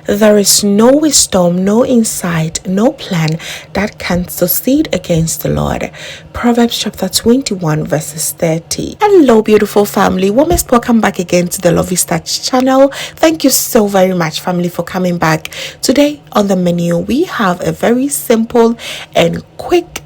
There is no wisdom, no insight, no plan that can succeed against the Lord. Proverbs chapter 21 verses 30. Hello beautiful family, warmest welcome back again to the Lovystouch channel. Thank you so very much family for coming back. Today on the menu we have a very simple and quick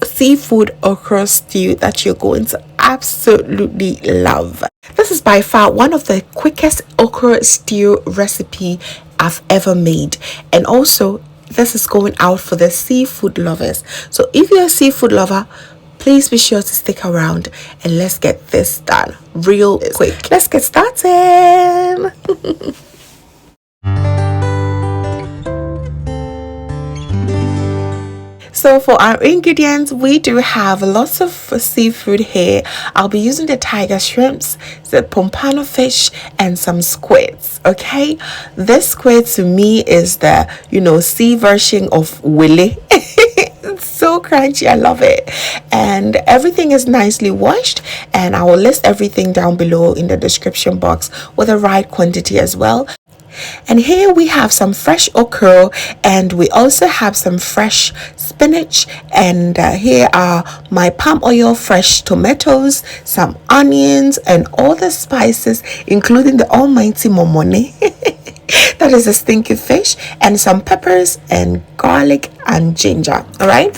seafood okra stew that you're going to absolutely love. This is by far one of the quickest okra stew recipe I've ever made, and also this is going out for the seafood lovers. So if you're a seafood lover, please be sure to stick around and let's get this done real quick. Let's get started. So for our ingredients, we do have lots of seafood here. I'll be using the tiger shrimps, the pompano fish, and some squids. Okay, this squid to me is the sea version of willy. It's so crunchy, I love it, and everything is nicely washed, and I will list everything down below in the description box with the right quantity as well. And here we have some fresh okra, and we also have some fresh spinach, and here are my palm oil, fresh tomatoes, some onions, and all the spices, including the almighty momone that is a stinky fish, and some peppers and garlic and ginger. All right,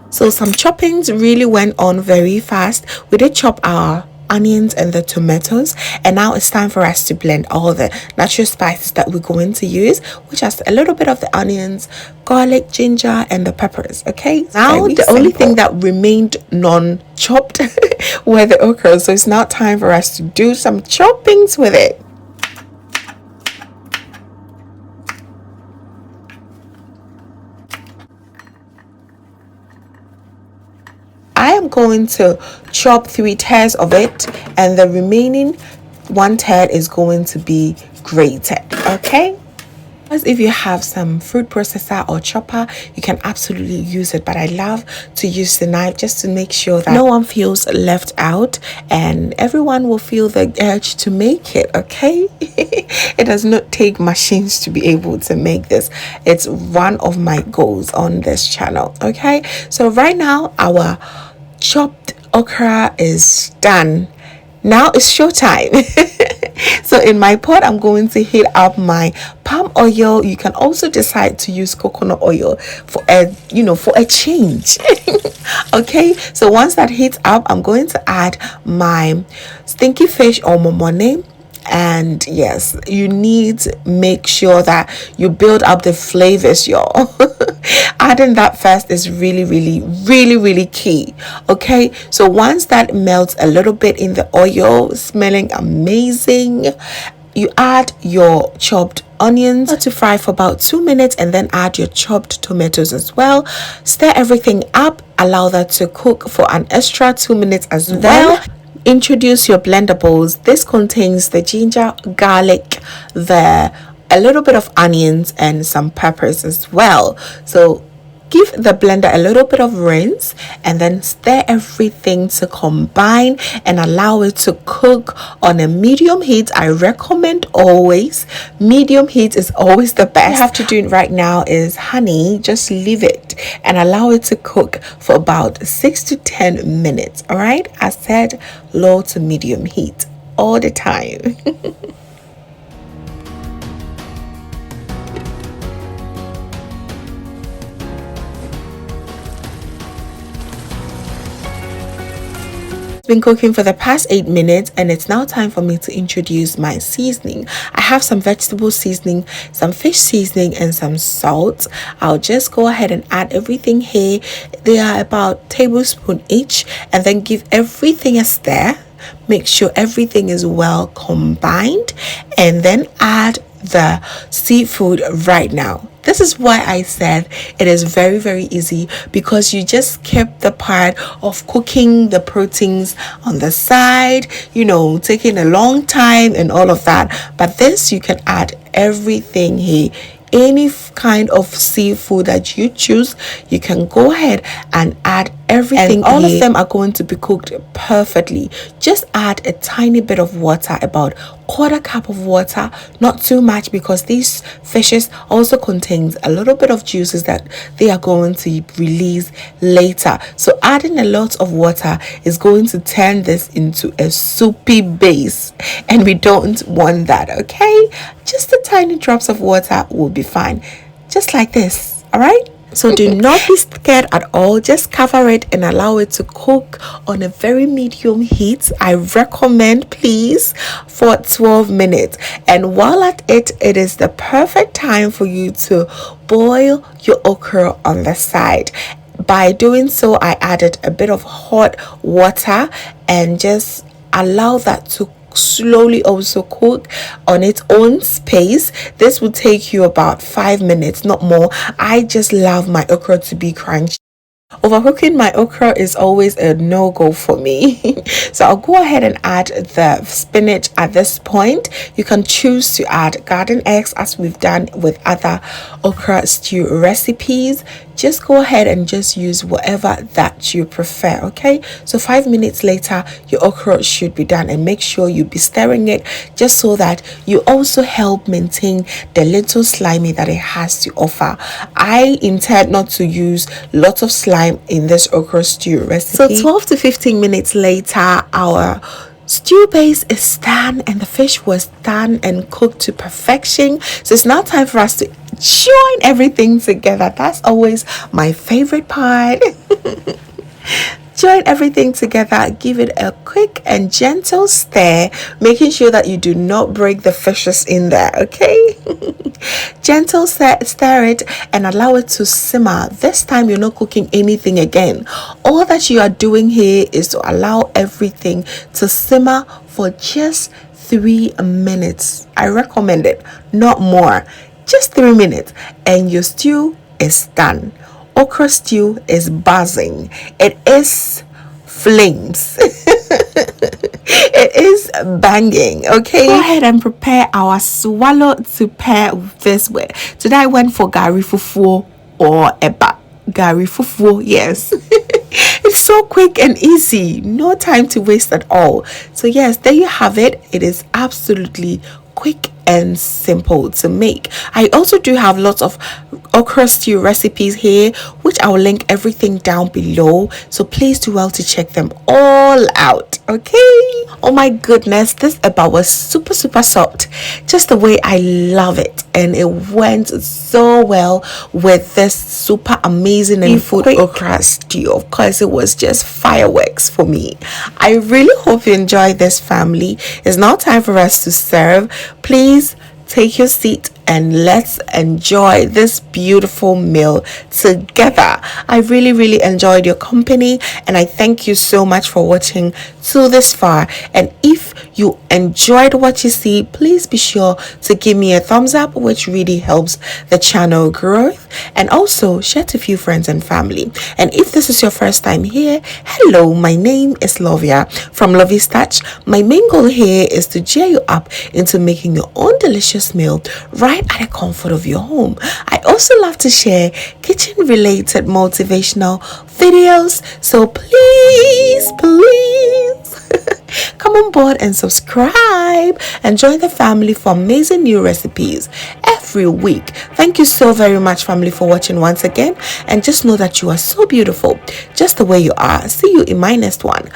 so some choppings really went on very fast. We did chop our onions and the tomatoes, and now it's time for us to blend all the natural spices that we're going to use, which is a little bit of the onions, garlic, ginger, and the peppers. Okay, now the only thing that remained non-chopped were the okra, so it's now time for us to do some choppings with it. I am going to chop 3/3 of it, and the remaining 1/3 is going to be grated. Okay, as if you have some food processor or chopper, you can absolutely use it, but I love to use the knife just to make sure that no one feels left out and everyone will feel the urge to make it. Okay, it does not take machines to be able to make this. It's one of my goals on this channel. Okay, so right now our chopped okra is done. Now it's showtime. So in my pot I'm going to heat up my palm oil. You can also decide to use coconut oil for a change. Okay, so once that heats up, I'm going to add my stinky fish or momone. And yes, you need to make sure that you build up the flavors, y'all. Adding that first is really key. Okay, so once that melts a little bit in the oil, smelling amazing, you add your chopped onions to fry for about 2 minutes, and then add your chopped tomatoes as well. Stir everything up, allow that to cook for an extra 2 minutes as well. Introduce your blender bowls. This contains the ginger, garlic, a little bit of onions, and some peppers as well. So give the blender a little bit of rinse, and then stir everything to combine and allow it to cook on a medium heat. I recommend always medium heat is always the best. What you have to do right now is, honey, just leave it and allow it to cook for about 6 to 10 minutes. All right, I said low to medium heat all the time. Been cooking for the past 8 minutes, and it's now time for me to introduce my seasoning. I have some vegetable seasoning, some fish seasoning, and some salt. I'll just go ahead and add everything here. They are about tablespoon each, and then give everything a stir. Make sure everything is well combined, and then add the seafood right now. This is why I said it is very easy, because you just kept the part of cooking the proteins on the side, taking a long time and all of that. But this, you can add everything here. Any kind of seafood that you choose, you can go ahead and add everything, and all of them are going to be cooked perfectly. Just add a tiny bit of water, about 1/4 cup of water, not too much, because these fishes also contains a little bit of juices that they are going to release later. So adding a lot of water is going to turn this into a soupy base, and we don't want that. Okay, just a tiny drops of water will be fine, just like this. All right, so do not be scared at all. Just cover it and allow it to cook on a very medium heat. I recommend, please, for 12 minutes. And while at it, it is the perfect time for you to boil your okra on the side. By doing so, I added a bit of hot water and just allow that to slowly also cook on its own space. This will take you about 5 minutes, not more. I just love my okra to be crunchy. Overcooking my okra is always a no-go for me. So I'll go ahead and add the spinach at this point. You can choose to add garden eggs as we've done with other okra stew recipes. Just go ahead and just use whatever that you prefer. Okay, so 5 minutes later your okra should be done, and make sure you be stirring it just so that you also help maintain the little slimy that it has to offer. I intend not to use lots of slime in this okra stew recipe. So 12 to 15 minutes later, our stew base is done and the fish was done and cooked to perfection. So it's now time for us to join everything together. That's always my favorite part. Join everything together, give it a quick and gentle stir, making sure that you do not break the fishes in there. Okay. Gentle stir it and allow it to simmer. This time you're not cooking anything again. All that you are doing here is to allow everything to simmer for just 3 minutes. I recommend it, not more. Just 3 minutes and your stew is done. Okra stew is buzzing. It is flames. It is banging. Okay, go ahead and prepare our swallow to pair this with. Today I went for gari fufu or eba. Gari fufu, yes. It's so quick and easy, no time to waste at all. So yes, there you have it. It is absolutely quick and simple to make. I also do have lots of okra stew recipes here, which I will link everything down below, so please do well to check them all out. Okay, oh my goodness, this eba was super soft, just the way I love it, and it went so well with this super amazing and food okra stew. Of course, it was just fireworks for me. I really hope you enjoyed this, family. It's now time for us to serve. Please take your seat and let's enjoy this beautiful meal together. I really enjoyed your company, and I thank you so much for watching to this far. And if you enjoyed what you see, please be sure to give me a thumbs up, which really helps the channel growth, and also share to a few friends and family. And if this is your first time here, hello, my name is Lovia from Lovystouch. My main goal here is to cheer you up into making your own delicious meal right at the comfort of your home. I also love to share kitchen related motivational videos, so please come on board and subscribe and join the family for amazing new recipes every week. Thank you so very much, family, for watching once again, and just know that you are so beautiful just the way you are. See you in my next one.